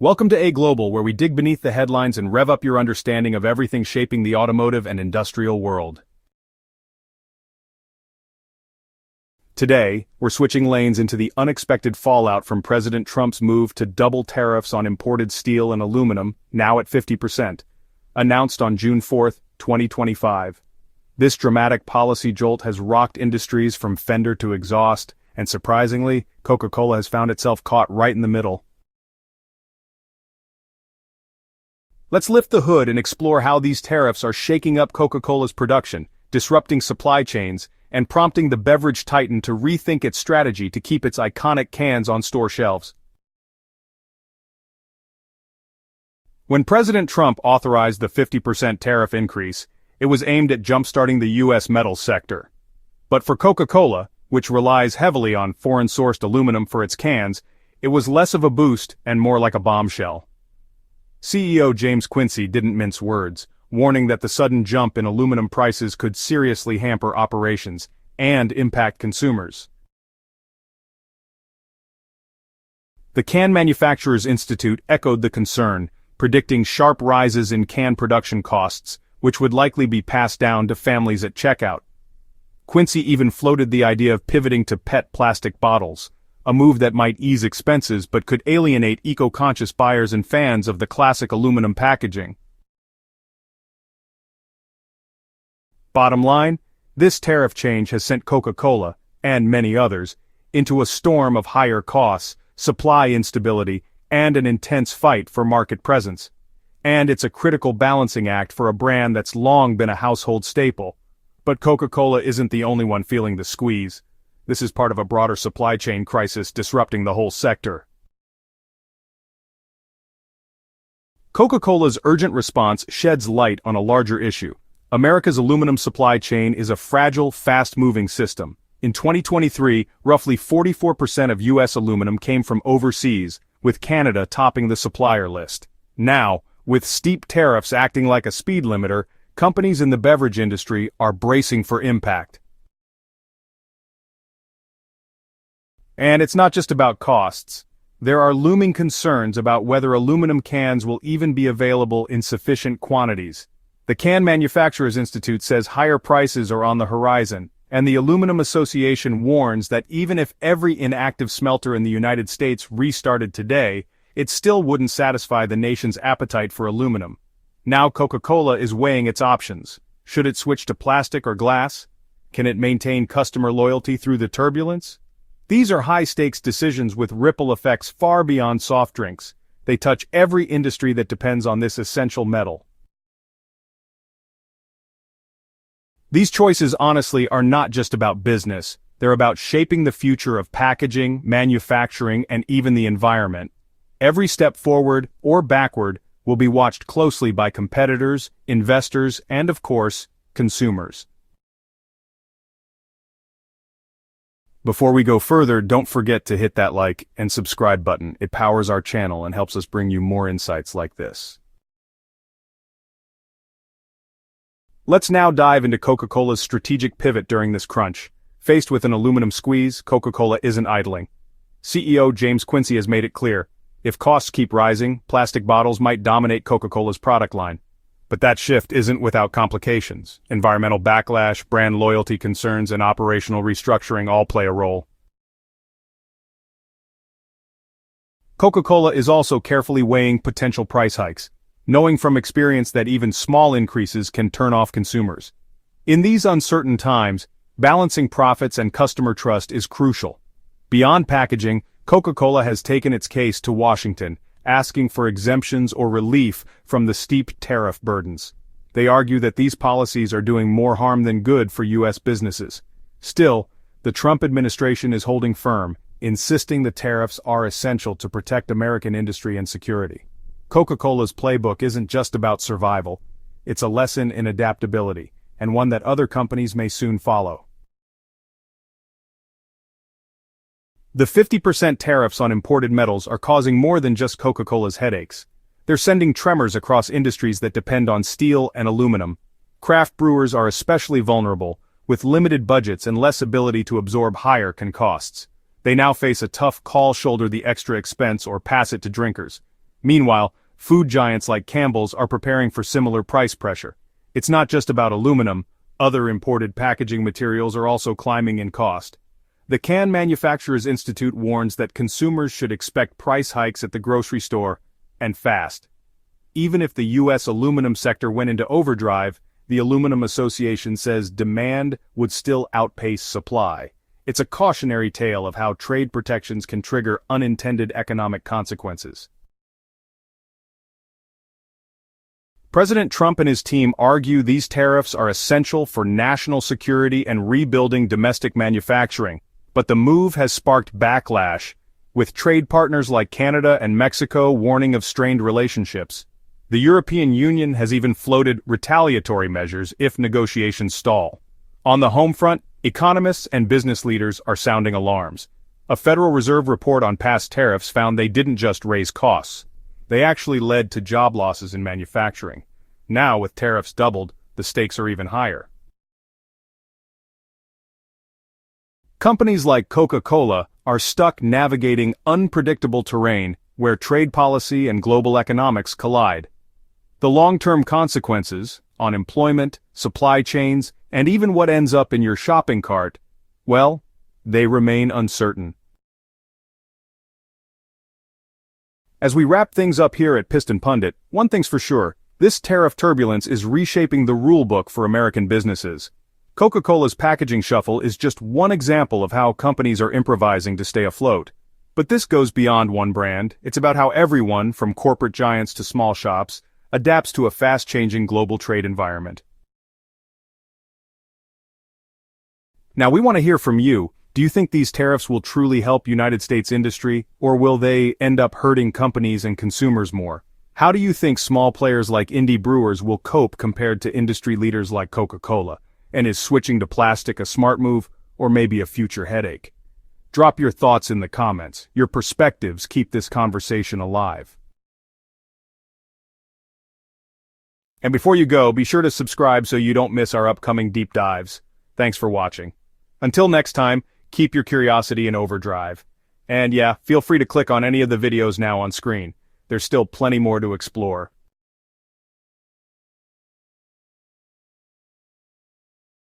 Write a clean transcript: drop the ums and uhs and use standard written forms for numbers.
Welcome to AYGlobal, where we dig beneath the headlines and rev up your understanding of everything shaping the automotive and industrial world. Today, we're switching lanes into the unexpected fallout from President Trump's move to double tariffs on imported steel and aluminum, now at 50%, announced on June 4, 2025. This dramatic policy jolt has rocked industries from fender to exhaust, and surprisingly, Coca-Cola has found itself caught right in the middle. Let's lift the hood and explore how these tariffs are shaking up Coca-Cola's production, disrupting supply chains, and prompting the beverage titan to rethink its strategy to keep its iconic cans on store shelves. When President Trump authorized the 50% tariff increase, it was aimed at jump-starting the U.S. metals sector. But for Coca-Cola, which relies heavily on foreign-sourced aluminum for its cans, it was less of a boost and more like a bombshell. CEO James Quincey didn't mince words, warning that the sudden jump in aluminum prices could seriously hamper operations and impact consumers. The Can Manufacturers Institute echoed the concern, predicting sharp rises in can production costs, which would likely be passed down to families at checkout. Quincey even floated the idea of pivoting to PET plastic bottles, a move that might ease expenses but could alienate eco-conscious buyers and fans of the classic aluminum packaging. Bottom line, this tariff change has sent Coca-Cola, and many others, into a storm of higher costs, supply instability, and an intense fight for market presence. And it's a critical balancing act for a brand that's long been a household staple. But Coca-Cola isn't the only one feeling the squeeze. This is part of a broader supply chain crisis disrupting the whole sector. Coca-Cola's urgent response sheds light on a larger issue. America's aluminum supply chain is a fragile, fast-moving system. In 2023, roughly 44% of U.S. aluminum came from overseas, with Canada topping the supplier list. Now, with steep tariffs acting like a speed limiter, companies in the beverage industry are bracing for impact. And it's not just about costs. There are looming concerns about whether aluminum cans will even be available in sufficient quantities. The Can Manufacturers Institute says higher prices are on the horizon, and the Aluminum Association warns that even if every inactive smelter in the United States restarted today, it still wouldn't satisfy the nation's appetite for aluminum. Now Coca-Cola is weighing its options. Should it switch to plastic or glass? Can it maintain customer loyalty through the turbulence? These are high-stakes decisions with ripple effects far beyond soft drinks. They touch every industry that depends on this essential metal. These choices honestly are not just about business. They're about shaping the future of packaging, manufacturing, and even the environment. Every step forward or backward will be watched closely by competitors, investors, and of course, consumers. Before we go further, don't forget to hit that like and subscribe button. It powers our channel and helps us bring you more insights like this. Let's now dive into Coca-Cola's strategic pivot during this crunch. Faced with an aluminum squeeze, Coca-Cola isn't idling. CEO James Quincey has made it clear, if costs keep rising, plastic bottles might dominate Coca-Cola's product line. But that shift isn't without complications. Environmental backlash, brand loyalty concerns, and operational restructuring all play a role. Coca-Cola is also carefully weighing potential price hikes, knowing from experience that even small increases can turn off consumers. In these uncertain times, balancing profits and customer trust is crucial. Beyond packaging, Coca-Cola has taken its case to Washington, asking for exemptions or relief from the steep tariff burdens. They argue that these policies are doing more harm than good for U.S. businesses. Still, the Trump administration is holding firm, insisting the tariffs are essential to protect American industry and security. Coca-Cola's playbook isn't just about survival. It's a lesson in adaptability, and one that other companies may soon follow. The 50% tariffs on imported metals are causing more than just Coca-Cola's headaches. They're sending tremors across industries that depend on steel and aluminum. Craft brewers are especially vulnerable, with limited budgets and less ability to absorb higher costs. They now face a tough call: shoulder the extra expense or pass it to drinkers. Meanwhile, food giants like Campbell's are preparing for similar price pressure. It's not just about aluminum, other imported packaging materials are also climbing in cost. The Can Manufacturers Institute warns that consumers should expect price hikes at the grocery store, and fast. Even if the U.S. aluminum sector went into overdrive, the Aluminum Association says demand would still outpace supply. It's a cautionary tale of how trade protections can trigger unintended economic consequences. President Trump and his team argue these tariffs are essential for national security and rebuilding domestic manufacturing, but the move has sparked backlash, with trade partners like Canada and Mexico warning of strained relationships. The European Union has even floated retaliatory measures if negotiations stall. On the home front, economists and business leaders are sounding alarms. A Federal Reserve report on past tariffs found they didn't just raise costs. They actually led to job losses in manufacturing. Now, with tariffs doubled, the stakes are even higher. Companies like Coca-Cola are stuck navigating unpredictable terrain where trade policy and global economics collide. The long-term consequences, on employment, supply chains, and even what ends up in your shopping cart, well, they remain uncertain. As we wrap things up here at Piston Pundit, one thing's for sure, this tariff turbulence is reshaping the rulebook for American businesses. Coca-Cola's packaging shuffle is just one example of how companies are improvising to stay afloat. But this goes beyond one brand. It's about how everyone, from corporate giants to small shops, adapts to a fast-changing global trade environment. Now we want to hear from you. Do you think these tariffs will truly help United States industry, or will they end up hurting companies and consumers more? How do you think small players like indie brewers will cope compared to industry leaders like Coca-Cola? And is switching to plastic a smart move, or maybe a future headache? Drop your thoughts in the comments. Your perspectives keep this conversation alive. And before you go, be sure to subscribe so you don't miss our upcoming deep dives. Thanks for watching. Until next time, keep your curiosity in overdrive. And yeah, feel free to click on any of the videos now on screen. There's still plenty more to explore.